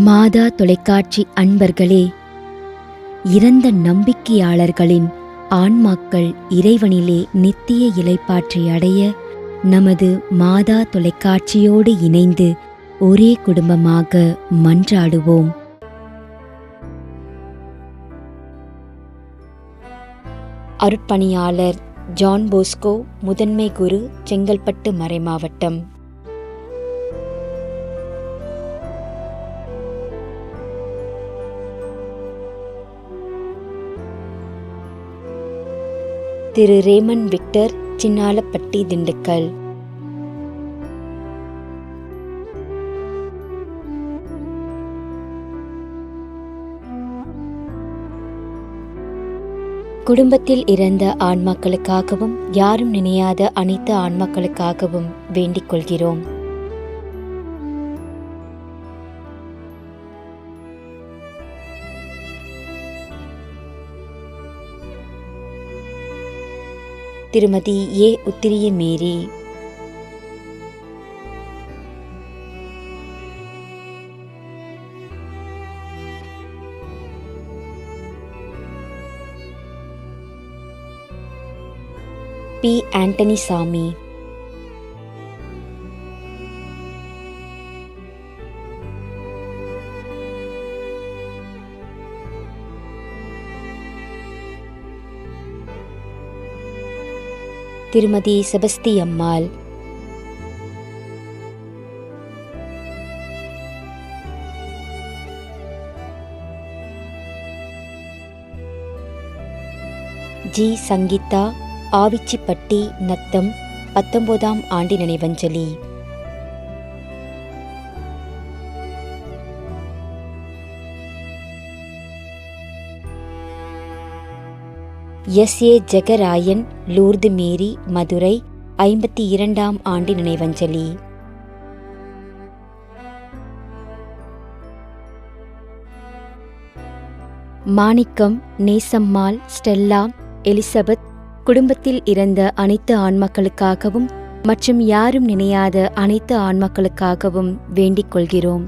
மாதா தொலைக்காட்சி அன்பர்களே, இறந்த நம்பிக்கையாளர்களின் ஆன்மாக்கள் இறைவனிலே நித்திய இளைப்பாற்றி அடைய நமது மாதா தொலைக்காட்சியோடு இணைந்து ஒரே குடும்பமாக மன்றாடுவோம். அருட்பணியாளர் ஜான் போஸ்கோ, முதன்மை குரு, செங்கல்பட்டு மறைமாவட்டம். திரு ரேமன் விக்டர், சின்னாலப்பட்டி, திண்டுக்கல். குடும்பத்தில் இறந்த ஆன்மாக்களுக்காகவும் யாரும் நினையாத அனைத்து ஆன்மாக்களுக்காகவும் வேண்டிக் கொள்கிறோம். திருமதி ஏ. உத்திரிய மேரி, பி. ஆண்டனி சாமி, திருமதி செபஸ்தி அம்மாள், ஜி. சங்கீதா, ஆவிச்சிப்பட்டி, நத்தம், 19ஆம் ஆண்டு நினைவஞ்சலி. எஸ். ஏ. ஜெகராயன், லூர்து மேரி, மதுரை, 52ஆம் ஆண்டு நினைவஞ்சலி. மாணிக்கம், நேசம்மாள், ஸ்டெல்லா, எலிசபெத், குடும்பத்தில் இறந்த அனைத்து ஆன்மாக்களுக்காகவும் மற்றும் யாரும் நினையாத அனைத்து ஆன்மாக்களுக்காகவும் வேண்டிக் கொள்கிறோம்.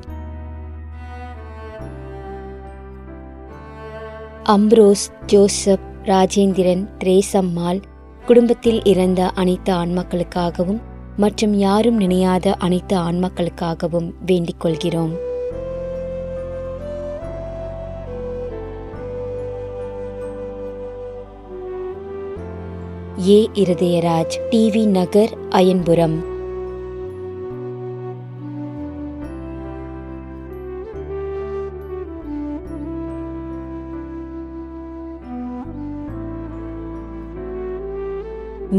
அம்ப்ரோஸ், ஜோசப், ராஜேந்திரன், திரேசம்மாள், குடும்பத்தில் இறந்த அனைத்து ஆன்மாக்களுக்காகவும் மற்றும் யாரும் நினையாத அனைத்து ஆன்மாக்களுக்காகவும் வேண்டிக் கொள்கிறோம். ஏ. இருதயராஜ், டிவி நகர், அயன்புரம்.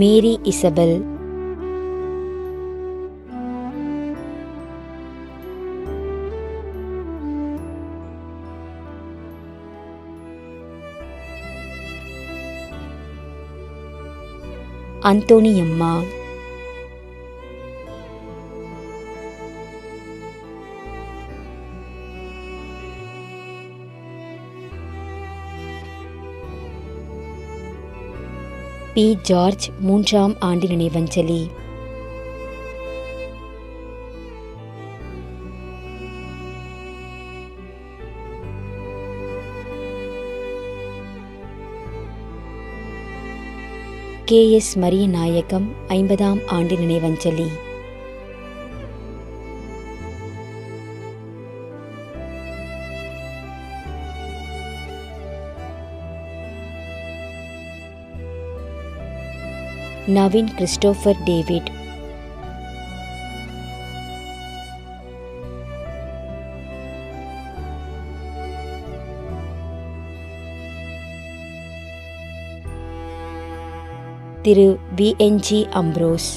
மேரி இசபெல், அந்தோணியம்மா, பி. ஜார்ஜ், 3ஆம் ஆண்டு நினைவஞ்சலி. கே. எஸ். மரியநாயகம், 50ஆம் ஆண்டு நினைவஞ்சலி. நவீன் கிறிஸ்டோபர் டேவிட், திரு வி.என்.ஜி. அம்ப்ரோஸ்,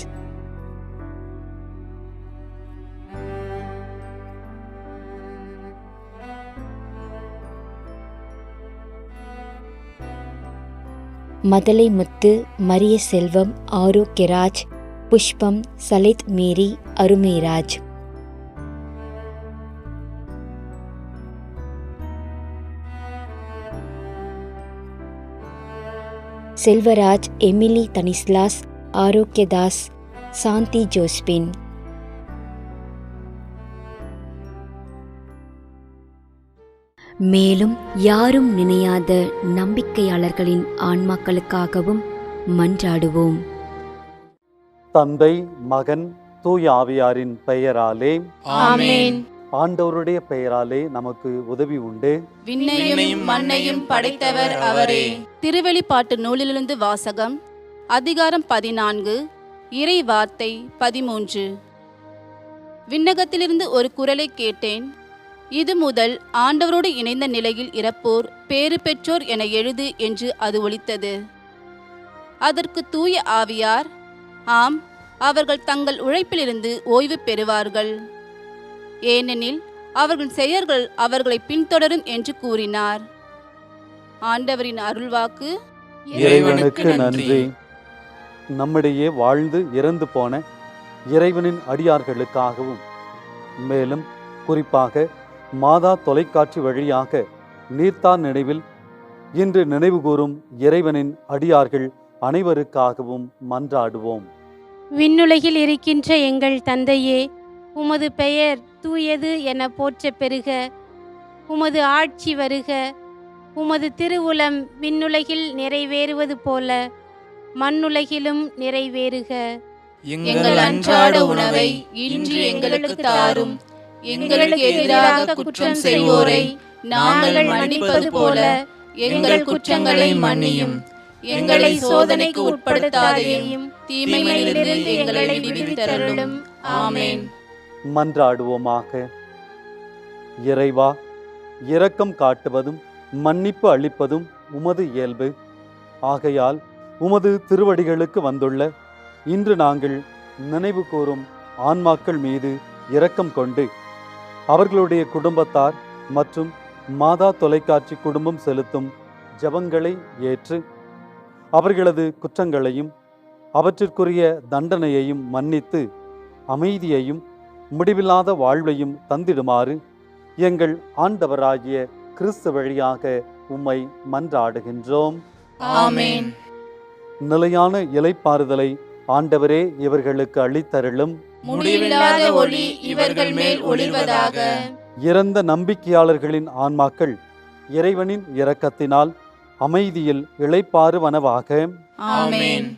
மதலை முத்து, மரிய செல்வம், ஆரோக்கியராஜ், புஷ்பம், சலித் மேரி, அருமைராஜ். செல்வராஜ், எமிலி தனிஸ்லாஸ், ஆரோக்கியதாஸ், சாந்தி ஜோஸ்பின். மேலும் யாரும் நினையாத நம்பிக்கையாளர்களின் ஆன்மாக்களுக்காகவும் மன்றாடுவோம். தந்தை, மகன், தூய ஆவியாரின் பெயராலே ஆமென். ஆண்டவருடைய பெயராலே நமக்கு உதவி உண்டு. விண்ணையும் மண்ணையும் படைத்தவர் அவரே. திருவெளிப்பாட்டு நூலிலிருந்து வாசகம். அதிகாரம் 14, இறை வார்த்தை 13. விண்ணகத்திலிருந்து ஒரு குரலை கேட்டேன். இது முதல் ஆண்டவரோடு இணைந்த நிலையில் இறப்போர் பேறு பெற்றோர் என எழுது என்று அது ஒலித்தது. அதற்கு தூய ஆவியார், ஆம், அவர்கள் தங்கள் உழைப்பிலிருந்து ஓய்வு பெறுவார்கள், ஏனெனில் அவர்கள் செயல்கள் அவர்களை பின்தொடரும் என்று கூறினார். ஆண்டவரின் அருள்வாக்கு. இறைவனுக்கு நன்றி. நம்மிடையே வாழ்ந்து இறந்து போன இறைவனின் அடியார்களுக்காகவும், மேலும் குறிப்பாக மாதா தொலைக்காட்சி வழியாக நீர்த்தார் நினைவில் இன்று நினைவு கூறும் இறைவனின் அடியார்கள் அனைவருக்காகவும் மன்றாடுவோம். விண்ணுலகில் இருக்கின்ற எங்கள் தந்தையே, உமது பெயர் தூயது என போற்ற பெறுக. உமது ஆட்சி வருக. உமது திருவுளம் விண்ணுலகில் நிறைவேறுவது போல மண்ணுலகிலும் நிறைவேறுக. எங்கள் அன்றாட உணவை இன்று எங்களுக்கு தாரும். எங்களுக்கு எதிராக குற்றம் செய்வோரை நாங்கள் மன்னிப்பது போல எங்கள் குற்றங்களை மன்னியும். எங்களை சோதனைக்கு உட்படுத்தாதேயும், தீமையிலிருந்து எங்களை விடுவித்தருளும். ஆமென். மன்றாடுவோமாக. இறைவா, இரக்கம் காட்டுவதும் மன்னிப்பு அளிப்பதும் உமது இயல்பு. ஆகையால் உமது திருவடிகளுக்கு வந்துள்ள இன்று நாங்கள் நினைவு கூறும் ஆன்மாக்கள் மீது இரக்கம் கொண்டு அவர்களுடைய குடும்பத்தார் மற்றும் மாதா தொலைக்காட்சி குடும்பம் செலுத்தும் ஜெபங்களை ஏற்று அவர்களது குற்றங்களையும் அவற்றிற்குரிய தண்டனையையும் மன்னித்து அமைதியையும் முடிவில்லாத வாழ்வையும் தந்திடுமாறு எங்கள் ஆண்டவராகிய கிறிஸ்து வழியாக உம்மை மன்றாடுகின்றோம். ஆமென். நிலையான இளைப்பாறுதலை ஆண்டவரே இவர்களுக்கு அளித்தருளும். முடிவில்லாத ஒளி இவர்கள் மேல் ஒளிர்வதாக. இறந்த நம்பிக்கையாளர்களின் ஆன்மாக்கள் இறைவனின் இரக்கத்தினால் அமைதியில் இளைப்பாறுவனவாக. ஆமென்.